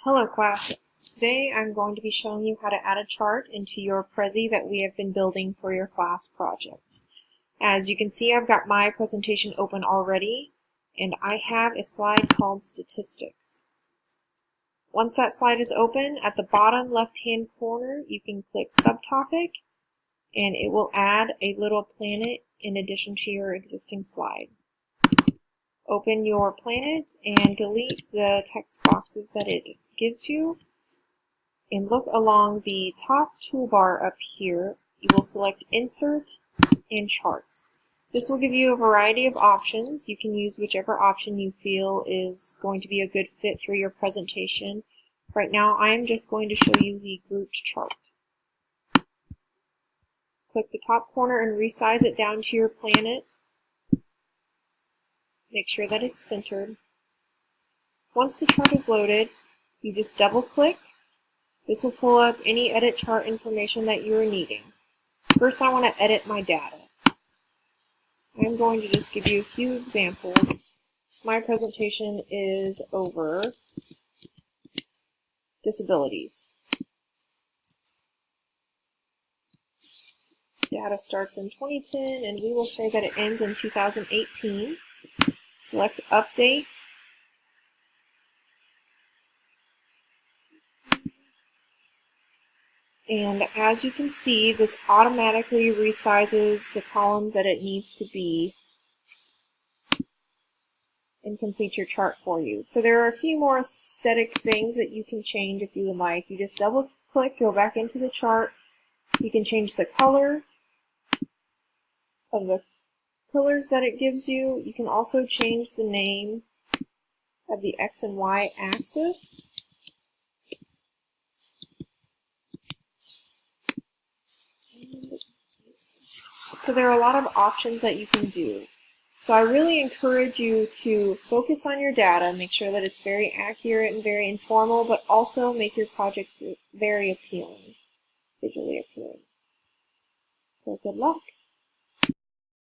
Hello class. Today I'm going to be showing you how to add a chart into your Prezi that we have been building for your class project. As you can see, I've got my presentation open already, and I have a slide called Statistics. Once that slide is open, at the bottom left-hand corner you can click Subtopic, and it will add a little planet in addition to your existing slide. Open your planet and delete the text boxes that it gives you, and look along the top toolbar up here. You will select Insert and Charts. This will give you a variety of options. You can use whichever option you feel is going to be a good fit for your presentation. Right now I am just going to show you the grouped chart. Click the top corner and resize it down to your planet. Make sure that it's centered. Once the chart is loaded, you just double click. This will pull up any edit chart information that you are needing. First I want to edit my data. I'm going to just give you a few examples. My presentation is over disabilities. Data starts in 2010 and we will say that it ends in 2018. Select Update. And as you can see, this automatically resizes the columns that it needs to be and complete your chart for you. So there are a few more aesthetic things that you can change if you would like. You just double click, go back into the chart. You can change the color of the pillars that it gives you. You can also change the name of the X and Y axis. So there are a lot of options that you can do. So I really encourage you to focus on your data, make sure that it's very accurate and very informal, but also make your project very appealing, visually appealing. So good luck.